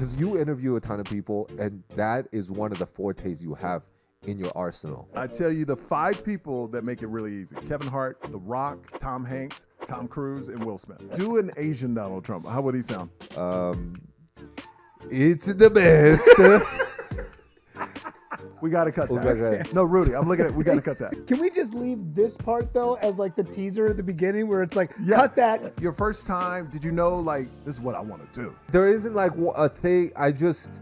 because you interview a ton of people, and that is one of the fortes you have in your arsenal. I tell you the 5 people that make it really easy. Kevin Hart, The Rock, Tom Hanks, Tom Cruise, and Will Smith. Do an Asian Donald Trump. How would he sound? It's the best. We got to cut that. No, Rudy, I'm looking at we got to cut that. Can we just leave this part, though, as like the teaser at the beginning where it's like, cut that. Your first time, did you know, like, this is what I want to do? There isn't like a thing. I just...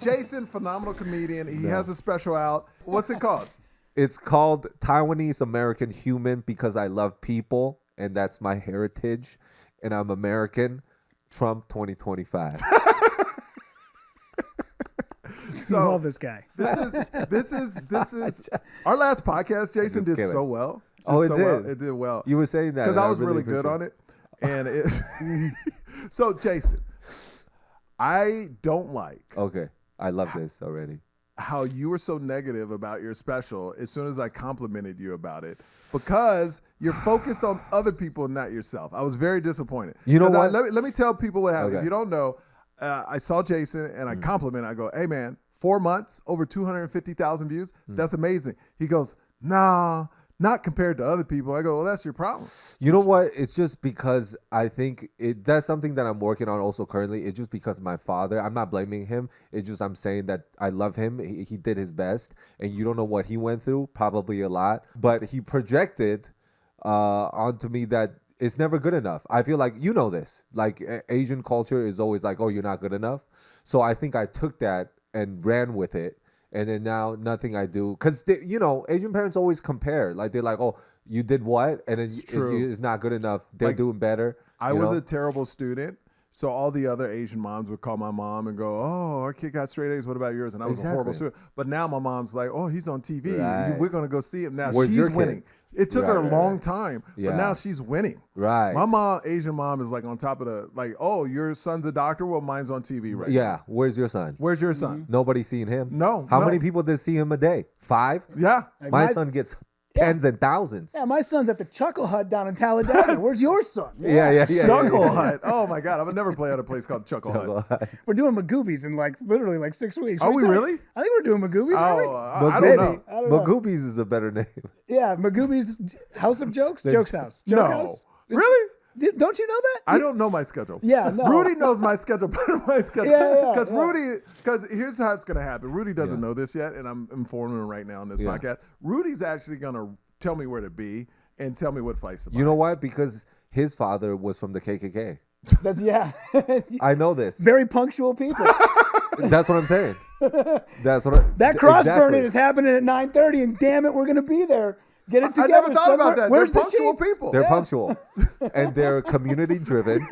Jason, phenomenal comedian. He has a special out. What's it called? It's called Taiwanese American Human because I love people, and that's my heritage, and I'm American. Trump 2025. So I love this guy. This is our last podcast. Jason did so well. It did. Well. It did well. You were saying that because I was really good on it, and so Jason, I don't like. Okay, I love this already. How you were so negative about your special as soon as I complimented you about it, because you're focused on other people and not yourself. I was very disappointed. You know what? Let me tell people what happened. Okay. If you don't know, I saw Jason and I complimented. I go, hey man, 4 months, over 250,000 views. That's amazing. He goes, nah, not compared to other people. I go, well, that's your problem. You know what? It's just because I think that's something that I'm working on also currently. It's just because my father, I'm not blaming him. It's just I'm saying that I love him. He did his best, and you don't know what he went through, probably a lot. But he projected onto me that it's never good enough. I feel like you know this. Like Asian culture is always like, oh, you're not good enough. So I think I took that and ran with it. And then now nothing I do, because Asian parents always compare. Like they're like, "Oh, you did what?" And then it's not good enough. They're doing better. I was a terrible student, so all the other Asian moms would call my mom and go, "Oh, our kid got straight A's. What about yours?" And I was a horrible student. But now my mom's like, "Oh, he's on TV. Right. We're gonna go see him now." Where's she's winning. It took her a long time, but now she's winning. Right. My mom, Asian mom, is like on top of the like, oh, your son's a doctor? Well, mine's on TV right now. Where's your son? Where's your son? Nobody's seen him. No. How many people did see him a day? 5? Yeah. My son gets tens and thousands. Yeah, my son's at the Chuckle Hut down in Talladega. Where's your son? Yeah. Chuckle Hut. Oh my God, I've never played at a place called Chuckle Hut. We're doing Magoobies in literally 6 weeks. Are we really? I think we're doing Magoobies. I don't know. Magoobies is a better name. Yeah, Magoobies House of Jokes? Jokes House. No. House? Really? Don't you know that? I don't know my schedule. Yeah, no. Rudy knows my schedule better than my schedule. Yeah. Because here's how it's going to happen. Rudy doesn't know this yet, and I'm informing him right now on this podcast. Rudy's actually going to tell me where to be and tell me what flights to buy. You know why? Because his father was from the KKK. I know this. Very punctual people. That's what I'm saying. That cross burning is happening at 9:30, and damn it, we're going to be there. Get it together. I never thought about that. Where's they're punctual people. They're punctual. And they're community driven.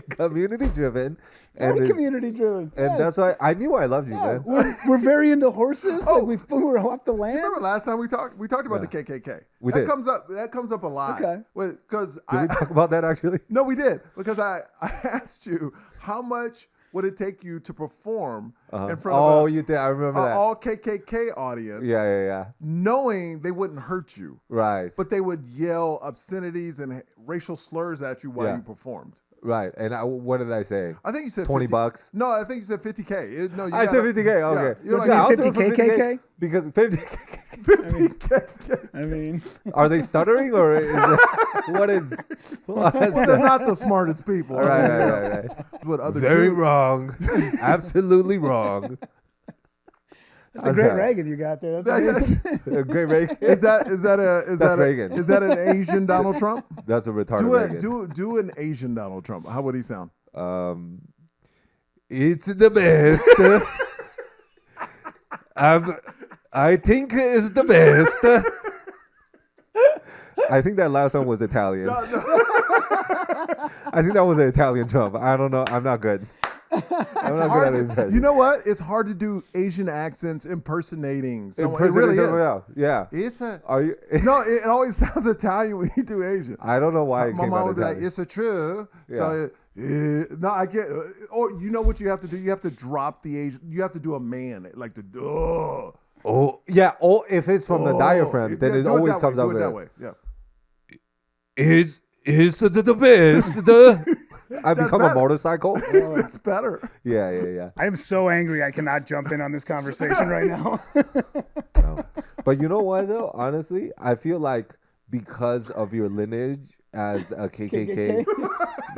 Community driven. Very community driven. And that's why I knew I loved you, man. We're very into horses. Like we were off the land. Remember last time we talked about the KKK. We did. That comes up a lot. Okay. Because did we talk about that actually? No, we did. Because I asked you how much would it take you to perform in front of you did. I remember that. All KKK audience. Yeah. Knowing they wouldn't hurt you. Right. But they would yell obscenities and racial slurs at you while you performed. Right. And what did I say? I think you said $20. No, I think you said 50K. I said 50K. Okay. You're like 50K? Because 50K. I mean, are they stuttering or what is? They're not the smartest people. Right. What other Very wrong. Absolutely wrong. That's a great Reagan you got there. That's a great Reagan. Is that Reagan. Is that an Asian Donald Trump? That's a retarded Reagan. Do an Asian Donald Trump. How would he sound? It's the best. I think it's the best. I think that last one was Italian. No. I think that was an Italian Trump. I don't know. I'm not good. I'm not good at impressions. You know what? It's hard to do Asian accents impersonating. It really is. Yeah. Are you? No, it always sounds Italian when you do Asian. I don't know why it My came mom out would be like, Italian. "It's a true." Yeah. So no, I get. Or you know what you have to do? You have to drop the Asian. You have to do a man like the. Oh yeah. Oh, if it's from the diaphragm, then it always comes out that way. Yeah. Is the best? I become a motorcycle. Oh, that's better. Yeah. I am so angry I cannot jump in on this conversation right now. No. But you know what though? Honestly, I feel like because of your lineage as a KKK,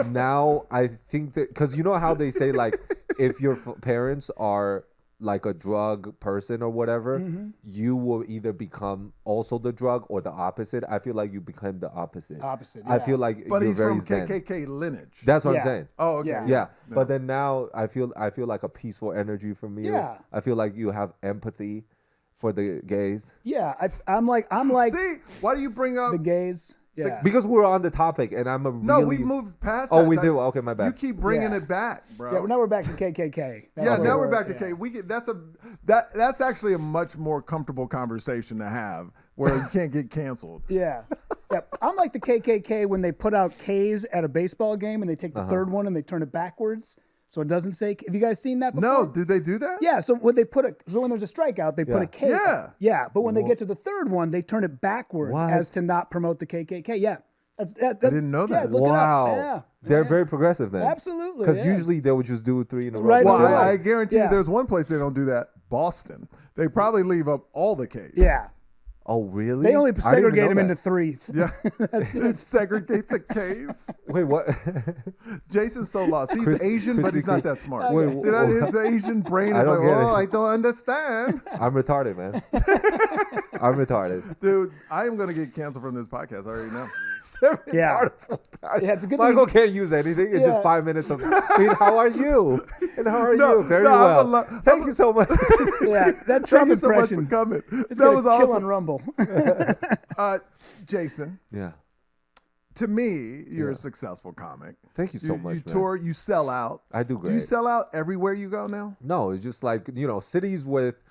now I think that because you know how they say like if your parents are like a drug person or whatever, you will either become also the drug or the opposite. I feel like you become the opposite. I feel like but you're he's very from zen. KKK lineage. That's what I'm saying. Oh, okay. Yeah. But then now I feel like a peaceful energy from you. Yeah. I feel like you have empathy for the gays. Yeah, I'm like. See, why do you bring up the gays? Yeah, Because we're on the topic, and I'm a really... No, we moved past that. Oh, we do? Okay, my bad. You keep bringing it back, bro. Yeah, now we're back to KKK. Now we're back to K. That's actually a much more comfortable conversation to have where you can't get canceled. Yeah. I'm like the KKK when they put out K's at a baseball game and they take the third one and they turn it backwards so it doesn't say. Have you guys seen that before? No, did they do that? Yeah. So when there's a strikeout, they put a K. Yeah. But when they get to the third one, they turn it backwards as to not promote the KKK. Yeah. I didn't know that. Yeah, look it up. They're very progressive then. Absolutely. Because usually they would just do 3 in a row. Right. Well, I guarantee you there's one place they don't do that. Boston. They probably leave up all the K's. Yeah. Oh, really? They only segregate them into 3s. Yeah. Segregate the K's. Wait, what? Jason's so lost. He's Asian, but he's not that smart. Wait, see, his Asian brain is like, I don't understand. I'm retarded, man. I'm retarded. Dude, I am going to get canceled from this podcast. I already know. Yeah, it's a good Michael can't use anything. It's just 5 minutes of, how are you? And how are you? Very well. Thank you so much. Yeah, that Trump Thank you impression. so much for coming. It's that was kill awesome. on Rumble. Jason. Yeah. To me, you're a successful comic. Thank you so much, You tour, you sell out. I do great. Do you sell out everywhere you go now? No, it's just like, cities with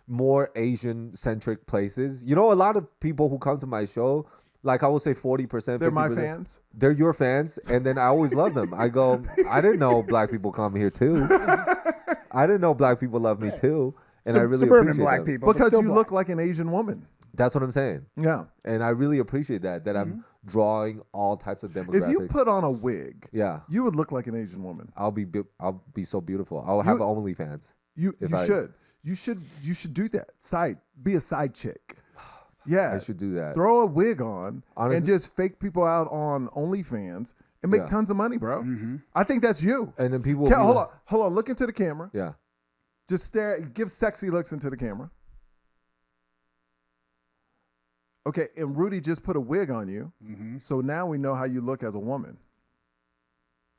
more Asian-centric places. A lot of people who come to my show, like I will say 40%. They're my fans? They're your fans, and then I always love them. I go, I didn't know black people come here too. I didn't know black people love me too. And I really suburban appreciate black them. people. Because you look like an Asian woman. That's what I'm saying. Yeah. And I really appreciate that I'm drawing all types of demographics. If you put on a wig, yeah, you would look like an Asian woman. I'll be so beautiful. I'll have OnlyFans. You should do that. Be a side chick. Yeah. I should do that. Throw a wig on and Honestly, just fake people out on OnlyFans and make tons of money, bro. I think that's you. And then people hold on, look into the camera. Yeah. Just stare, give sexy looks into the camera. Okay, and Rudy just put a wig on you, so now we know how you look as a woman.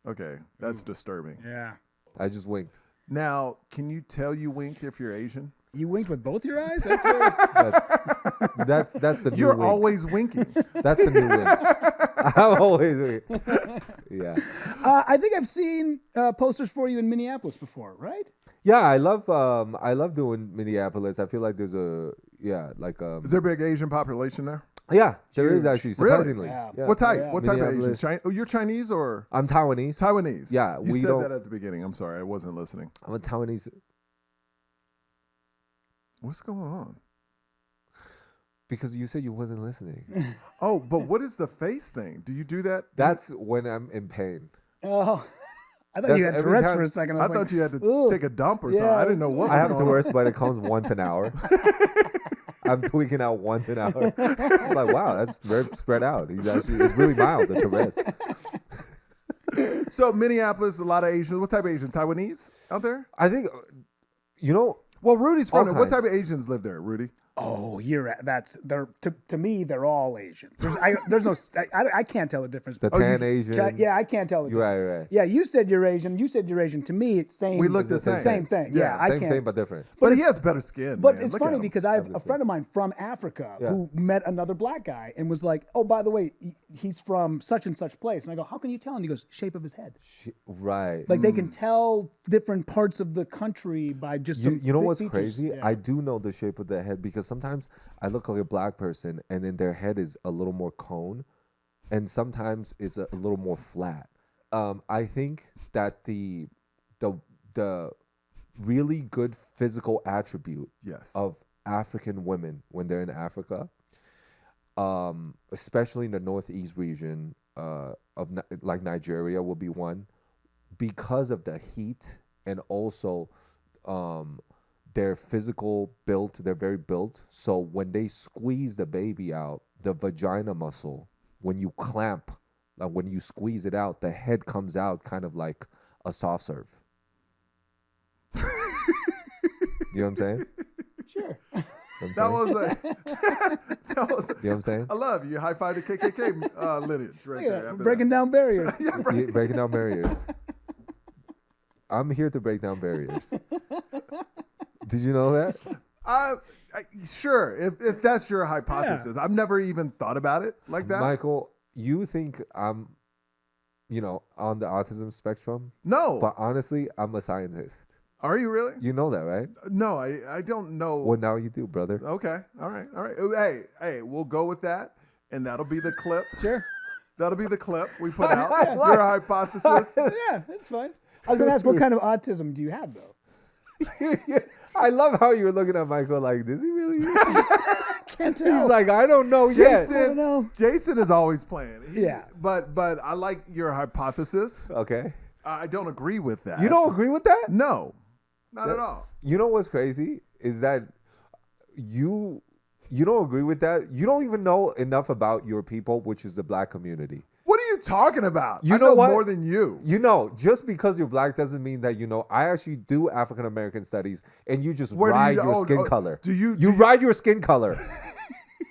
Okay, that's disturbing. Yeah. I just winked. Now, can you tell you winked if you're Asian? You winked with both your eyes? That's weird. That's the new You're wink. always winking. That's the new wink. I'm always winking. Yeah. I think I've seen posters for you in Minneapolis before, right? Yeah, I love doing Minneapolis. I feel like there's Is there a big Asian population there? Yeah, there is actually, surprisingly. Really? Yeah. What type? Yeah. What type of Asian? You're Chinese or? I'm Taiwanese. Taiwanese. Yeah, you said that at the beginning. I'm sorry, I wasn't listening. I'm a Taiwanese. What's going on? Because you said you wasn't listening. Oh, but what is the face thing? Do you do that? That's when I'm in pain. Oh, I thought you had Tourette's for a second. I thought you had to take a dump or something. I didn't know what was going on. I have Tourette's, but it comes once an hour. I'm tweaking out once an hour. I'm like, wow, that's very spread out. It's really mild, the Tourette's. So Minneapolis, a lot of Asians. What type of Asians? Taiwanese out there? I think, Well, Rudy's from there. What type of Asians live there, Rudy? Oh, to me, they're all Asian. I can't tell the difference. The tan Asian. Yeah, I can't tell the difference. Right. Yeah, you said you're Asian. To me, it's same. We look the same. Same thing. Yeah, I can't. Same but different. But he has better skin. But man. it's look funny because I have a friend of mine from Africa who met another black guy and was like, "Oh, by the way, he's from such and such place." And I go, "How can you tell?" And he goes, "Shape of his head." Right. Like they can tell different parts of the country by just some. You know what's features. crazy? Yeah. I do know the shape of their head because sometimes I look like a black person and then their head is a little more cone, and sometimes it's a little more flat. I think that the really good physical attribute of African women when they're in Africa, especially in the northeast region like Nigeria will be one, because of the heat and also their physical built. They're very built. So when they squeeze the baby out, the vagina muscle, when you clamp, like when you squeeze it out, the head comes out kind of like a soft serve. You know what I'm saying? Sure. That was a. You know what I'm saying? I love you. High five the KKK lineage right there. Breaking down barriers. Breaking down barriers. I'm here to break down barriers. Did you know that? Sure. If that's your hypothesis, I've never even thought about it like that. Michael, you think I'm, on the autism spectrum? No. But honestly, I'm a scientist. Are you really? You know that, right? No, I don't know. Well, now you do, brother. Okay. All right. Hey, we'll go with that, and that'll be the clip. Sure. That'll be the clip we put out. Your hypothesis. Yeah, that's fine. I was going to ask, what kind of autism do you have, though? I love how you're looking at Michael like, does he really? Can't tell. He's like, I don't know yet. I don't know. Jason is always playing. Yeah. But I like your hypothesis. Okay. I don't agree with that. You don't agree with that? No. Not at all. You know what's crazy is that you don't agree with that. You don't even know enough about your people, which is the black community. What are you talking about? You I know what? more than you. Just because you're black doesn't mean that you know. I actually do African American studies, and you just ride your skin color. Do you ride your skin color?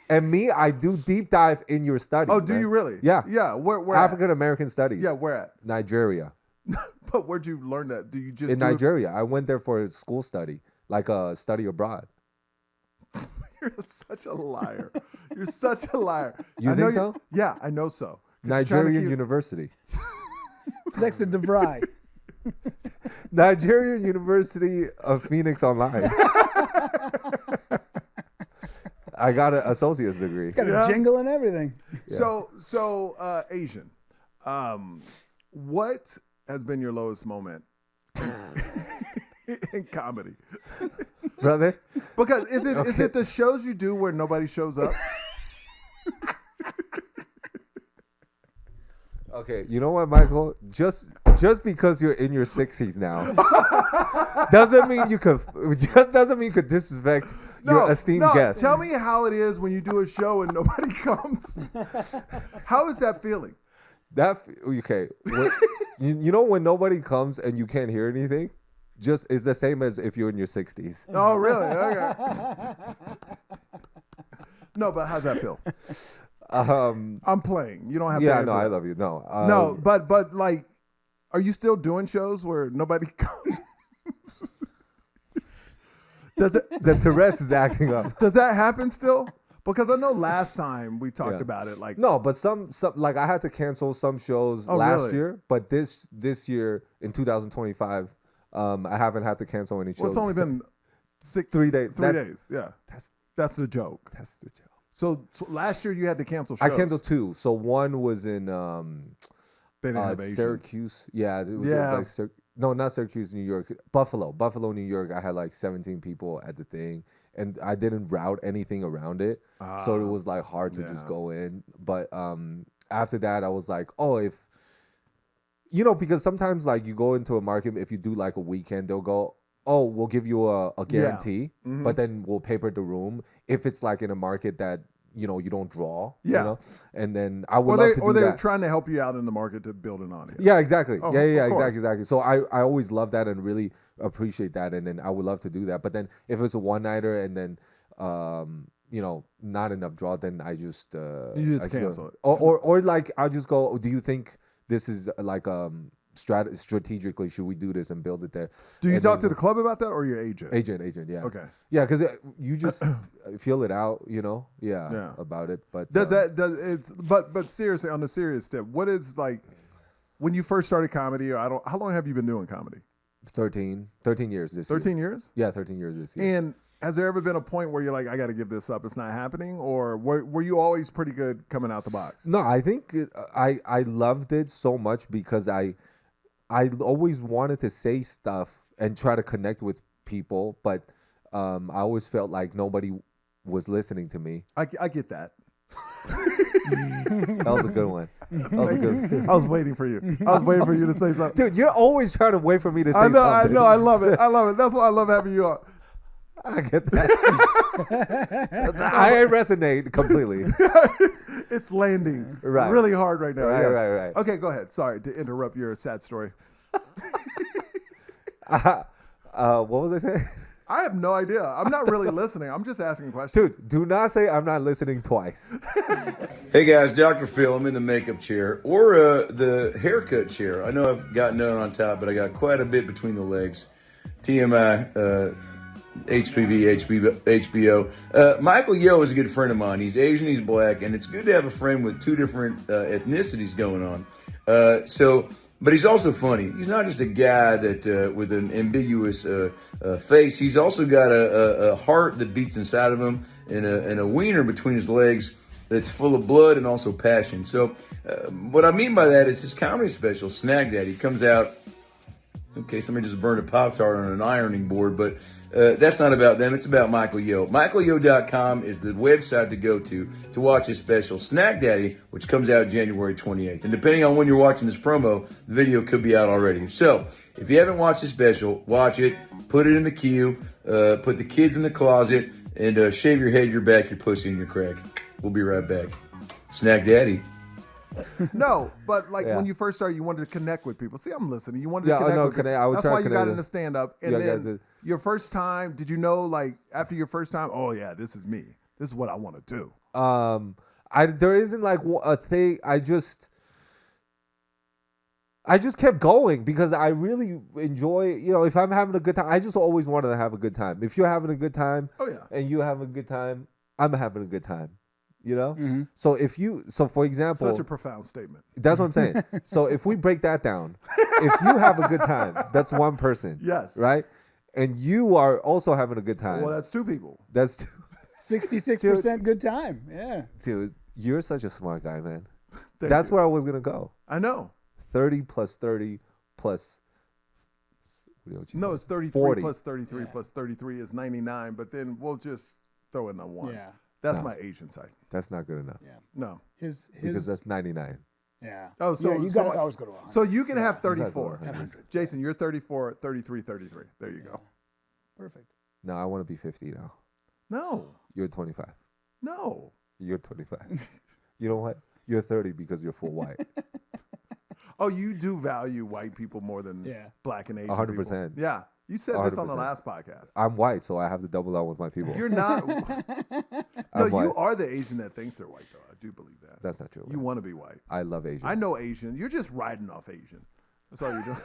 And me, I do deep dive in your studies. Oh, do you really? Yeah. Yeah. Where African American studies. Yeah, where at? Nigeria. But where'd you learn that? Do you just in Nigeria? I went there for a school study, like a study abroad. You're such a liar. You're such a liar. You think so? Yeah, I know so. Nigerian University. Next to DeVry. Nigerian University of Phoenix Online. I got an associate's degree. Got a jingle and everything. Yeah. So Asian. What has been your lowest moment in comedy? Brother? Because is it the shows you do where nobody shows up? Okay, you know what, Michael? Just because you're in your 60s now doesn't mean you could disrespect your esteemed guest. Tell me how it is when you do a show and nobody comes. How is that feeling? Okay. You know when nobody comes and you can't hear anything? Just it's the same as if you're in your 60s. Oh, really? Okay. No, but how's that feel? I'm playing. You don't have to answer. Yeah, no, I love you. No. But like, are you still doing shows where nobody comes? The Tourette's is acting up. Does that happen still? Because I know last time we talked about it, like no, but some like I had to cancel some shows last year, but this year in 2025, I haven't had to cancel any shows. Well, it's only been 3 days. 3 days. Yeah, that's the joke. That's the joke. So last year you had to cancel shows. I canceled 2. So one was in they didn't have Syracuse. Yeah, it was like no, not Syracuse, New York. Buffalo, New York. I had like 17 people at the thing, and I didn't route anything around it, so it was like hard to just go in. But after that, I was like, oh, if because sometimes like you go into a market, if you do like a weekend, they'll go, oh, we'll give you a guarantee, but then we'll paper the room if it's like in a market that you don't draw, and then I would love to do that. Or they're trying to help you out in the market to build an audience. Yeah, exactly. Oh, yeah, exactly. So I always love that and really appreciate that, and then I would love to do that. But then if it's a one-nighter and then not enough draw, then I just cancel it. Or like I'll just go, do you think this is like strategically should we do this and build it there? Do you talk to the club about that or your agent? Agent, yeah. Okay. Yeah, because you just feel it out, about it. But but seriously, on the serious step, what is like when you first started comedy? How long have you been doing comedy? 13 years this year. 13 years? Yeah, 13 years this year. And has there ever been a point where you're like, I got to give this up, it's not happening? Or were you always pretty good coming out the box? No, I think I loved it so much because I always wanted to say stuff and try to connect with people, but I always felt like nobody was listening to me. I get that. That was a good one. That was a good. I was waiting for you. I was waiting for you to say something. Dude, you're always trying to wait for me to say something. I know. I love it. I love it. That's why I love having you on. I get that. I resonate completely. It's landing really hard right now. Right. Okay, go ahead. Sorry to interrupt your sad story. What was I saying? I have no idea. I'm not really listening. I'm just asking questions. Dude, do not say I'm not listening twice. Hey guys, Dr. Phil. I'm in the makeup chair or the haircut chair. I know I've got none on top, but I got quite a bit between the legs. TMI, HPV, HBO. Michael Yo is a good friend of mine. He's Asian, he's black, and it's good to have a friend with two different ethnicities going on. But he's also funny. He's not just a guy that with an ambiguous face. He's also got a heart that beats inside of him and a wiener between his legs that's full of blood and also passion. So what I mean by that is his comedy special, Snack Daddy, comes out. Okay, somebody just burned a Pop-Tart on an ironing board, but that's not about them. It's about Michael Yo. MichaelYo.com is the website to go to watch his special, Snack Daddy, which comes out January 28th. And depending on when you're watching this promo, the video could be out already. So if you haven't watched the special, watch it, put it in the queue, put the kids in the closet, and shave your head, your back, your pussy, and your crack. We'll be right back. Snack Daddy. No, but when you first started, you wanted to connect with people. See, I'm listening. You wanted to connect with people. That's why you got into stand-up. And then your first time, did you know, after your first time, oh, yeah, this is me. This is what I want to do. There isn't a thing. I just kept going because I really enjoy, if I'm having a good time, I just always wanted to have a good time. If you're having a good time and you have a good time, I'm having a good time. Mm-hmm. So for example, such a profound statement. That's what I'm saying. So if we break that down, if you have a good time, that's one person. Yes. Right? And you are also having a good time. Well, that's two people. That's 66% good time. Yeah. Dude, you're such a smart guy, man. That's where I was going to go. I know. 30 plus 30 plus. No, it's 33 40. plus 33 plus 33 is 99, but then we'll just throw in a 1. Yeah. That's my Asian side. That's not good enough. Yeah. No. Because that's 99. Yeah. Oh, so you got to always go to 100. So you can have 34. 100. Jason, you're 34, 33, 33. There you go. Perfect. No, I want to be 50 now. No. You're 25. No. You're 25. You know what? You're 30 because you're full white. Oh, you do value white people more than black and Asian 100%. people. Yeah. You said 100%. This on the last podcast. I'm white, so I have to double down with my people. You're not. No, you are the Asian that thinks they're white, though. I do believe that. That's not true. You want to be white. I love Asians. I know Asian. You're just riding off Asian. That's all you're doing.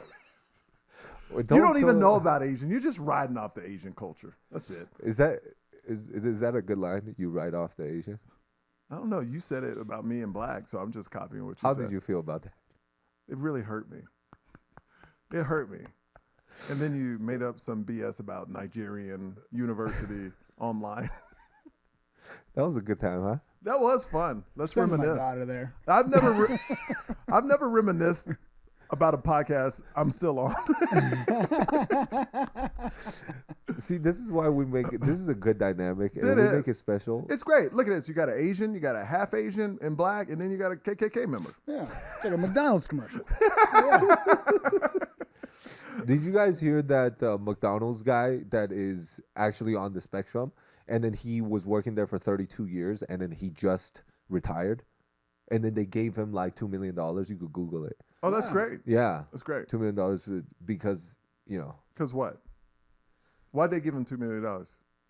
You don't even know about Asian. You're just riding off the Asian culture. That's it. Is that a good line? You ride off the Asian? I don't know. You said it about me and black, so I'm just copying what you said. How did you feel about that? It really hurt me. It hurt me. And then you made up some BS about Nigerian university online. That was a good time, huh? That was fun. Let's Send reminisce. my daughter there. I've never reminisced about a podcast I'm still on. See, this is why we make it. This is a good dynamic, and we make it special. It's great. Look at this. You got an Asian, you got a half Asian and black, and then you got a KKK member. Yeah, it's like a McDonald's commercial. Did you guys hear that McDonald's guy that is actually on the spectrum, and then he was working there for 32 years, and then he just retired, and then they gave him like $2 million. You could Google it. Oh, that's great. Yeah, that's great. $2 million because Because what? Why'd they give him $2 million?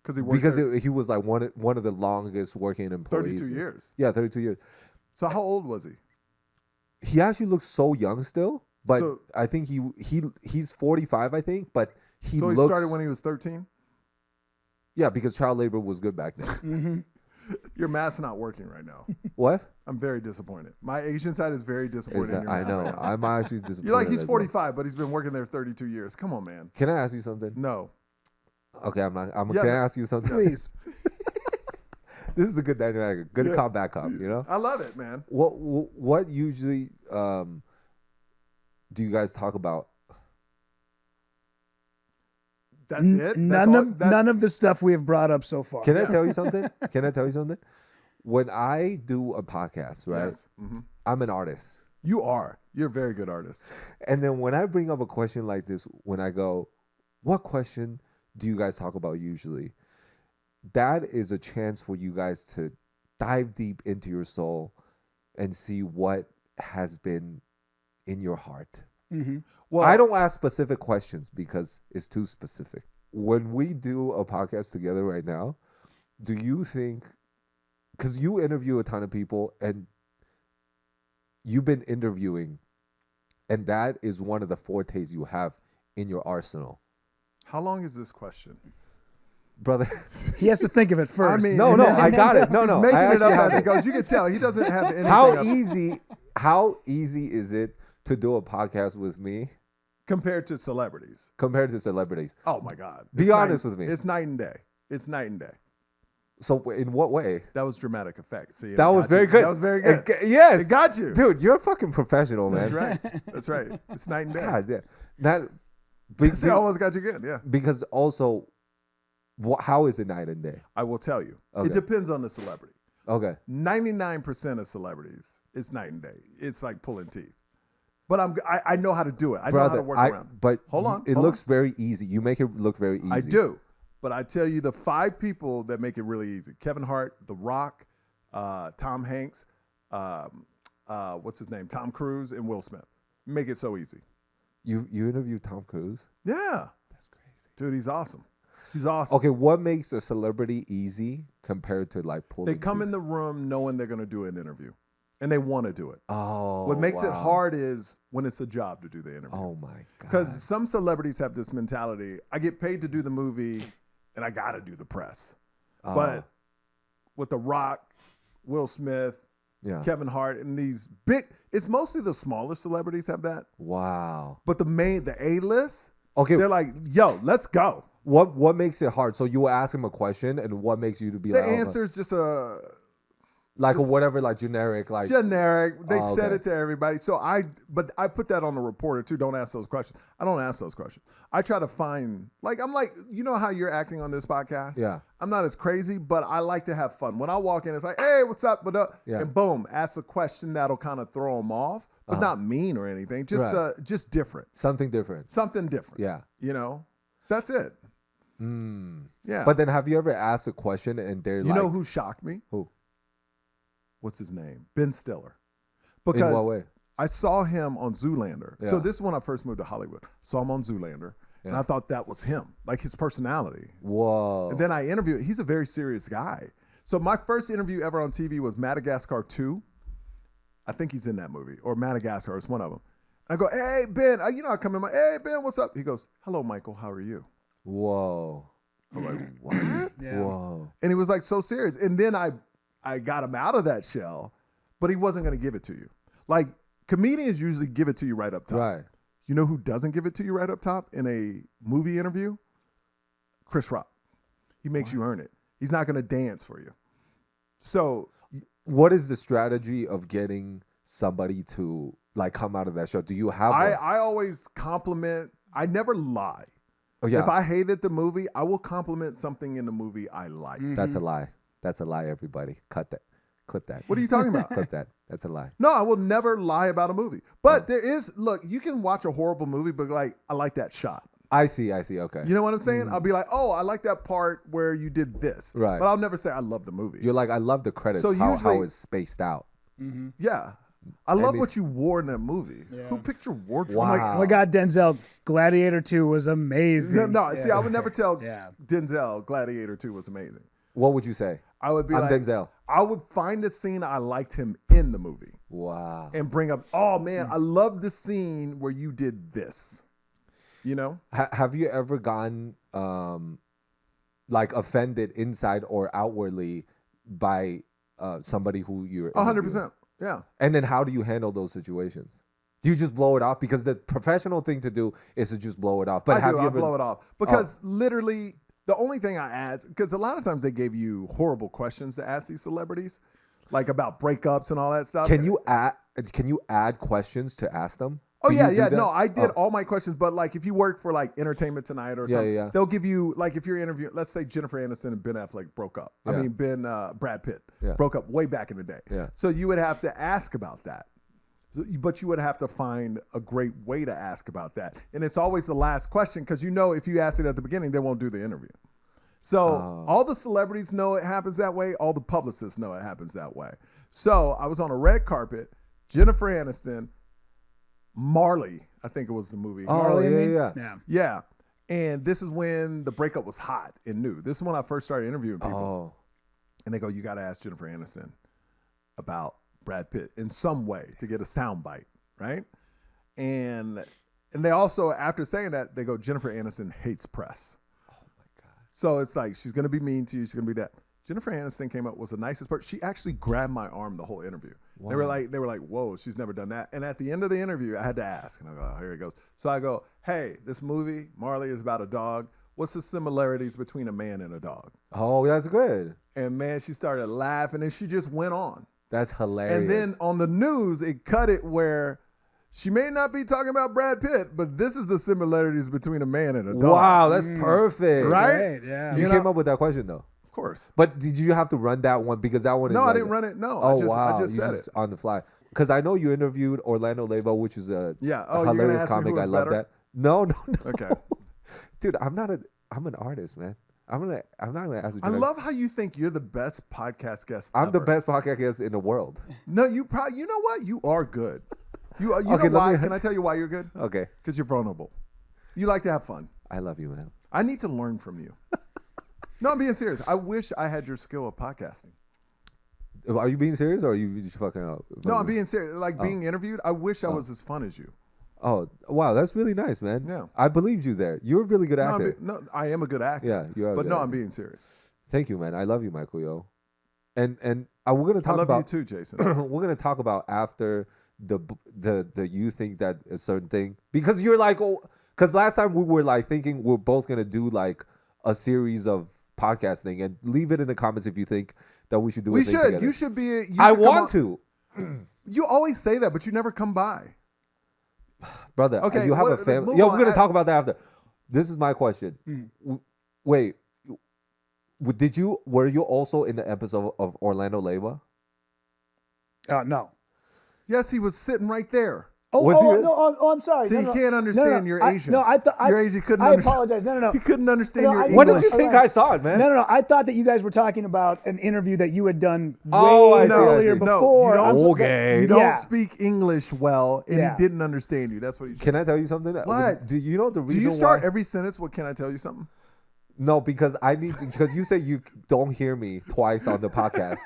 Because he was like one of the longest working employees. 32 years. Yeah, 32 years. So how old was he? He actually looks so young still, but I think he's 45. I think, but he started when he was 13. Yeah, because child labor was good back then. Mm-hmm. Your math's not working right now. What? I'm very disappointed. My Asian side is very disappointed in your math. I know. Right now. I'm actually disappointed. You're like, he's 45, but he's been working there 32 years. Come on, man. Can I ask you something? No. Okay, I'm not. Can I ask you something? Please. This is a good dynamic. Good cop, bad cop, I love it, man. What usually do you guys talk about? That's it? None of the stuff we have brought up so far. Can I tell you something? Can I tell you something? When I do a podcast, right, Yes. Mm-hmm. I'm an artist. You are. You're a very good artist. And then when I bring up a question like this, when I go, what question do you guys talk about usually? That is a chance for you guys to dive deep into your soul and see what has been in your heart. Mm-hmm. Well, I don't ask specific questions because it's too specific. When we do a podcast together right now, do you think, because you interview a ton of people and you've been interviewing, and that is one of the fortes you have in your arsenal. How long is this question? Brother, he has to think of it first. I mean, no, I got it. No, he's no, making I it up as it it goes. You can tell he doesn't have anything. How easy is it to do a podcast with me compared to celebrities? Oh my God! Be honest with me. It's night and day. It's night and day. So in what way? That was dramatic effect. See, that was very good. That was very good. Yes, it got you, dude. You're a fucking professional, man. That's right. That's right. It's night and day. God, yeah. That I almost got you good. Yeah. Because also, how is it night and day? I will tell you. Okay. It depends on the celebrity. Okay. 99% of celebrities, it's night and day. It's like pulling teeth. But I know how to do it. I know how to work around. But hold on. It looks very easy. You make it look very easy. I do. But I tell you the 5 people that make it really easy. Kevin Hart, The Rock, Tom Hanks, what's his name? Tom Cruise and Will Smith. Make it so easy. You interviewed Tom Cruise? Yeah. That's crazy. Dude, he's awesome. He's awesome. Okay, what makes a celebrity easy compared to like pulling They come in the room knowing they're going to do an interview. And they want to do it. Oh, what makes it hard is when it's a job to do the interview. Oh, my God. Because some celebrities have this mentality, I get paid to do the movie, and I got to do the press. But with The Rock, Will Smith, Kevin Hart, and these big, it's mostly the smaller celebrities have that. Wow. But the A-list, okay, they're like, yo, let's go. What makes it hard? So you will ask him a question, and what makes you to be the like... The answer is just a... Like just, whatever, like generic, like generic. They said it to everybody. So I put that on the reporter too. Don't ask those questions. I don't ask those questions. I try to find I'm like, you know how you're acting on this podcast? Yeah. I'm not as crazy, but I like to have fun. When I walk in, it's like, hey, what's up? What up? Yeah. And boom, ask a question that'll kind of throw them off, but not mean or anything. Just different. Something different. Something different. Yeah. You know, that's it. Yeah. But then have you ever asked a question and they're like... You know who shocked me? Who? What's his name? Ben Stiller. Because in what way? I saw him on Zoolander. Yeah. So this is when I first moved to Hollywood. Saw him on Zoolander. Yeah. And I thought that was him, like his personality. Whoa. And then I interviewed, he's a very serious guy. So my first interview ever on TV was Madagascar 2. I think he's in that movie. Or Madagascar, it's one of them. And I go, hey, Ben. I come in, hey, Ben, what's up? He goes, hello, Michael, how are you? Whoa. I'm like, what? Yeah. Whoa. And he was like so serious. And then I got him out of that shell, but he wasn't going to give it to you. Like, comedians usually give it to you right up top. Right. You know who doesn't give it to you right up top in a movie interview? Chris Rock. He makes you earn it. He's not going to dance for you. So, what is the strategy of getting somebody to like come out of that show? Do you have I always compliment. I never lie. Oh, yeah. If I hated the movie, I will compliment something in the movie I like. Mm-hmm. That's a lie. That's a lie, everybody. Cut that. Clip that. What are you talking about? Clip that. That's a lie. No, I will never lie about a movie. But there is, look, you can watch a horrible movie, but like, I like that shot. I see. Okay. You know what I'm saying? I'll be like, oh, I like that part where you did this. Right. But I'll never say I love the movie. You're like, I love the credits, so how it's spaced out. Mm-hmm. Yeah. I love what you wore in that movie. Yeah. Who picked your wardrobe? Wow. Oh my God, Denzel, Gladiator 2 was amazing. No, see, I would never tell Denzel Gladiator 2 was amazing. What would you say? I would be I'm Denzel. I would find a scene I liked him in the movie. Wow. And bring up, oh man, I love the scene where you did this. You know? Have you ever gotten like offended inside or outwardly by somebody who you're 100%. Yeah. And then how do you handle those situations? Do you just blow it off? Because the professional thing to do is to just blow it off. But I blow it off. Because literally the only thing I add, because a lot of times they gave you horrible questions to ask these celebrities, like about breakups and all that stuff. Can you add questions to ask them? Oh, yeah. No, I did all my questions. But like if you work for like Entertainment Tonight or something, they'll give you, like if you're interviewing, let's say Jennifer Aniston and Ben Affleck broke up. Brad Pitt broke up way back in the day. Yeah. So you would have to ask about that. But you would have to find a great way to ask about that. And it's always the last question because if you ask it at the beginning, they won't do the interview. So all the celebrities know it happens that way. All the publicists know it happens that way. So I was on a red carpet, Jennifer Aniston, Marley, I think it was the movie. Marley, yeah. And this is when the breakup was hot and new. This is when I first started interviewing people. And they go, you got to ask Jennifer Aniston about Brad Pitt in some way to get a sound bite, right? And they also, after saying that, they go, Jennifer Aniston hates press. Oh my God. So it's like, she's going to be mean to you. She's going to be that. Jennifer Aniston came up, was the nicest person. She actually grabbed my arm the whole interview. Wow. They were like, whoa, she's never done that. And at the end of the interview, I had to ask. And I go, oh, here it goes. So I go, hey, this movie, Marley, is about a dog. What's the similarities between a man and a dog? Oh, that's good. And man, she started laughing and she just went on. That's hilarious. And then on the news, it cut it where she may not be talking about Brad Pitt, but this is the similarities between a man and a dog. Wow, that's perfect. Right? Great, yeah. You came up with that question, though. Of course. But did you have to run that one? Because that one is I didn't run it. No, Oh, I just said it. On the fly. Because I know you interviewed Orlando Leyva, which is a hilarious comic. I love that. No. Okay. Dude, I'm an artist, man. I'm not gonna ask you. I love how you think you're the best podcast guest. I'm ever. the best podcast guest in the world. No, you know what? You are good. You know why? Can I tell you why you're good? Okay. Because you're vulnerable. You like to have fun. I love you, man. I need to learn from you. No, I'm being serious. I wish I had your skill of podcasting. Are you being serious or are you just fucking up? No, I'm being serious. Like being interviewed, I wish I was as fun as you. Oh, wow. That's really nice, man. Yeah. I believed you there. You're a really good actor. I am a good actor. Yeah, you are. But no, I'm being serious. Thank you, man. I love you, Michael, yo. And we're going to talk about. I love you too, Jason. We're going to talk about after the you think that a certain thing. Because you're like, because last time we were like thinking we're both going to do like a series of podcasting and leave it in the comments if you think that we should do it. We should. Together. You should be. I want to. You always say that, but you never come by. Brother, okay, you have a family. Yo, we're going to talk about that after. This is my question. Wait, were you also in the episode of Orlando Leyva? No. Yes, he was sitting right there. I'm sorry. See, he can't understand you're Asian. You're Asian. Couldn't I understand. apologize. No. He couldn't understand your English. What did you think I thought, man? No. I thought that you guys were talking about an interview that you had done earlier before. You don't speak English well, and he didn't understand you. That's what you. Can I tell you something? What? Do you know the reason? Do you start every sentence with "Can I tell you something"? No, because because you say you don't hear me twice on the podcast.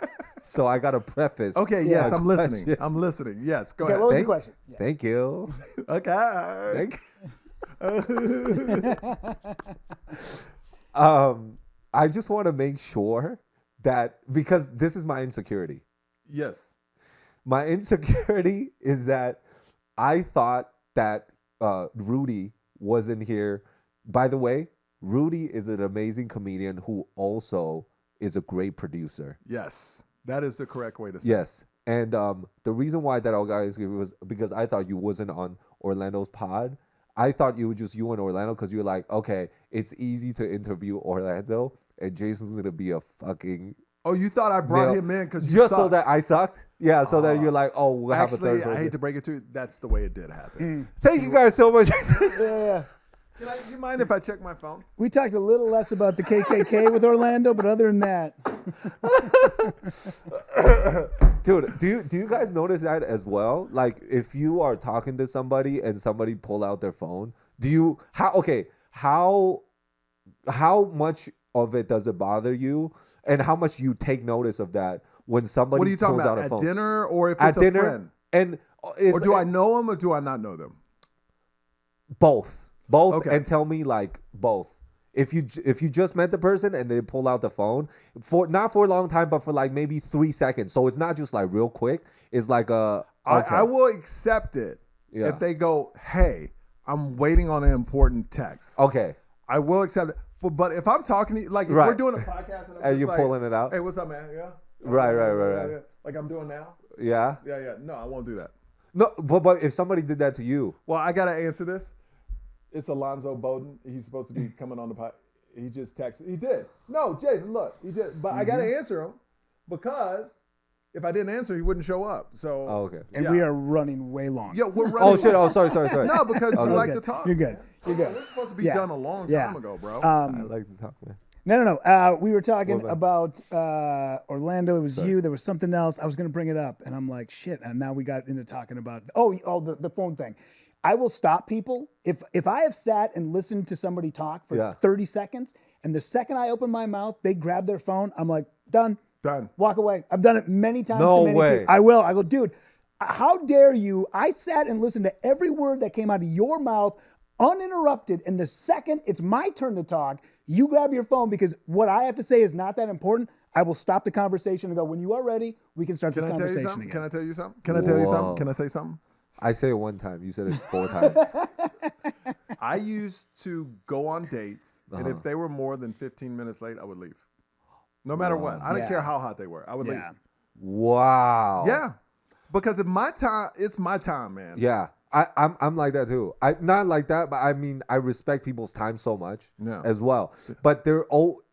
So I got to preface. Okay, yes, I'm listening. I'm listening. Yes, go ahead. What was the question? Yes. Thank you. Okay. I just want to make sure that, because this is my insecurity. Yes. My insecurity is that I thought that Rudy wasn't here. By the way, Rudy is an amazing comedian who also is a great producer. Yes, that is the correct way to say. Yes, and the reason why that all guys was because I thought you wasn't on Orlando's pod. I thought you were just you and Orlando because you're like, okay, it's easy to interview Orlando, and Jason's gonna be a fucking. Oh, you thought I brought him in because you just sucked. So that I sucked? Yeah, so that you're like, oh, we'll have a third person. I hate to break it to you, that's the way it did happen. Thank you guys so much. Yeah. Do you mind if I check my phone? We talked a little less about the KKK with Orlando, but other than that. Dude, do you guys notice that as well? Like, if you are talking to somebody and somebody pull out their phone, how much of it does it bother you, and how much you take notice of that when somebody What are you talking pulls about? out a phone? At dinner, or if it's a friend? Or do I know them or do I not know them? Both, okay. And tell me like both. If you just met the person and they pull out the phone not for a long time, but for like maybe 3 seconds, so it's not just like real quick. It's like I will accept it if they go, "Hey, I'm waiting on an important text." Okay, I will accept it. But if I'm talking to you, like if we're doing a podcast and you're pulling it out, hey, what's up, man? Yeah, right. Like I'm doing now. Yeah. No, I won't do that. No, but if somebody did that to you. Well, I got to answer this. It's Alonzo Bowden. He's supposed to be coming on the pod. He just texted. He did. No, Jason, look. He did. But I got to answer him because if I didn't answer, he wouldn't show up. So. Oh, okay. And we are running way long. Yeah, we're running. Oh, shit. Oh, sorry. No, because you like to talk. You're good. You're good. This was supposed to be done a long time ago, bro. I like to talk, man. No. We were talking about Orlando. It was you. There was something else. I was going to bring it up, and I'm like, shit. And now we got into talking about the phone thing. I will stop people if I have sat and listened to somebody talk for 30 seconds, and the second I open my mouth, they grab their phone. I'm like, done. Walk away. I've done it many times. No to many way. people. I will. I go, dude. How dare you? I sat and listened to every word that came out of your mouth uninterrupted, and the second it's my turn to talk, you grab your phone because what I have to say is not that important. I will stop the conversation and go, when you are ready, we can start this conversation again. Can I tell you something? Can I tell you something? Can I say something? I say it one time. You said it 4 times. I used to go on dates, and if they were more than 15 minutes late, I would leave. No matter what. I didn't care how hot they were. I would leave. Wow. Yeah. Because it's my time, man. Yeah. I'm like that too. I not like that, but I mean I respect people's time so much as well. But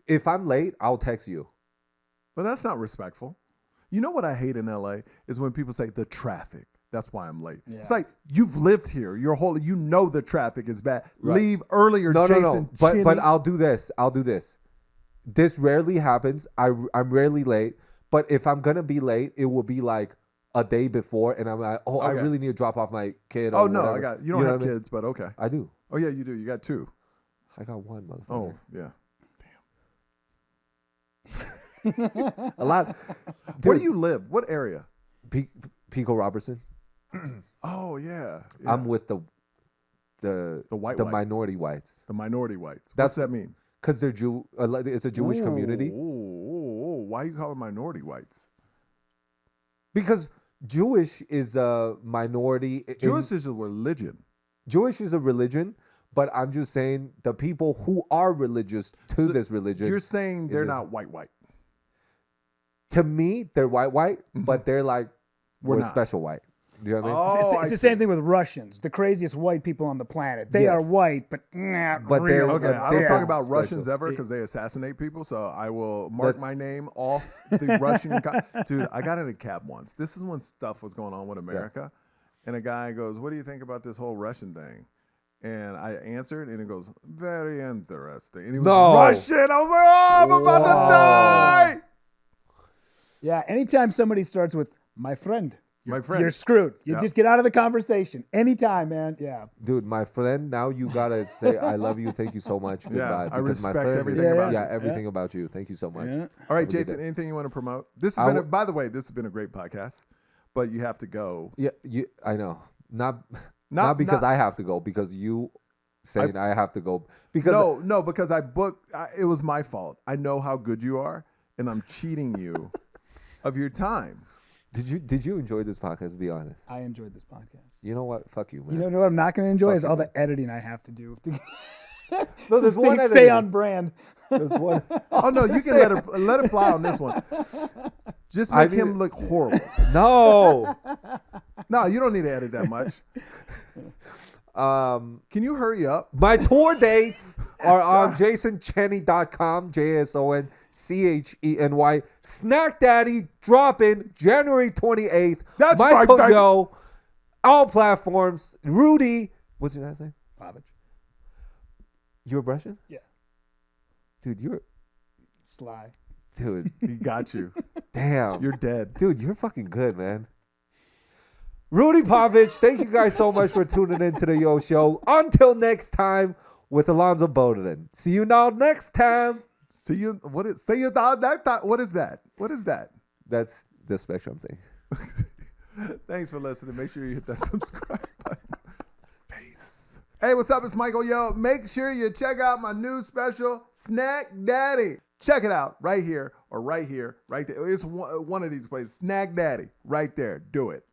if I'm late, I'll text you. But that's not respectful. You know what I hate in LA is when people say the traffic. That's why I'm late. Yeah. It's like you've lived here your whole. You know the traffic is bad. Right. Leave earlier, Jason. No. But I'll do this. This rarely happens. I'm rarely late. But if I'm gonna be late, it will be like a day before, and I'm like, I really need to drop off my kid. Oh no, whatever. You don't have kids, but okay. I do. Oh yeah, you do. You got 2. I got 1, motherfucker. Oh yeah. Damn. A lot. Dude, where do you live? What area? Pico Robertson. Oh yeah. I'm with the white minority whites. The minority whites. What's that mean? Because they're it's a Jewish community. Why you call them minority whites? Because Jewish is a minority. Jewish is a religion. Jewish is a religion, but I'm just saying the people who are religious to this religion. You're saying they're not white. To me, they're white, but they're like, we're special white. Do you know what I mean? It's the same thing with Russians, the craziest white people on the planet. They are white, but real. Okay, I don't talk about Russians ever because they assassinate people, so I will mark my name off the Russian. Dude, I got in a cab once. This is when stuff was going on with America, and a guy goes, "What do you think about this whole Russian thing?" And I answered, and he goes, "Very interesting." And he was Russian. I was like, "Oh, I'm about to die." Yeah, anytime somebody starts with "my friend." My friend. You're screwed. You just get out of the conversation. Anytime, man. Yeah. Dude, my friend, now you got to say, I love you. Thank you so much. Goodbye. I respect everything about you. Yeah, everything about you. Thank you so much. Yeah. All right, Jason, anything you want to promote? This has been, by the way, this has been a great podcast, but you have to go. Yeah, I know. Not because I have to go, because you saying I have to go. Because No, because I booked, it was my fault. I know how good you are, and I'm cheating you of your time. Did you enjoy this podcast? Be honest. I enjoyed this podcast. You know what? Fuck you, man. You know what I'm not going to enjoy is all the editing I have to do to stay on brand. There's one. Oh no, you can let it fly on this one. Just make him look horrible. No, you don't need to edit that much. Can you hurry up? My tour dates are on JasonCheny.com. JasonCheny. Snack Daddy dropping January 28th. That's Michael right. Yo, all platforms. Rudy, what's your last name? Pavich. You're Russian? Yeah. Dude, you're sly. Dude, he got you. Damn, you're dead. Dude, you're fucking good, man. Rudy Pavich, thank you guys so much for tuning in to the Yo Show. Until next time with Alonzo Bowden. See you now next time. See you. What is that? What is that? What is that? That's the Spectrum thing. Thanks for listening. Make sure you hit that subscribe button. Peace. Hey, what's up? It's Michael Yo. Make sure you check out my new special, Snack Daddy. Check it out right here or right here, right there. It's one of these places. Snack Daddy, right there. Do it.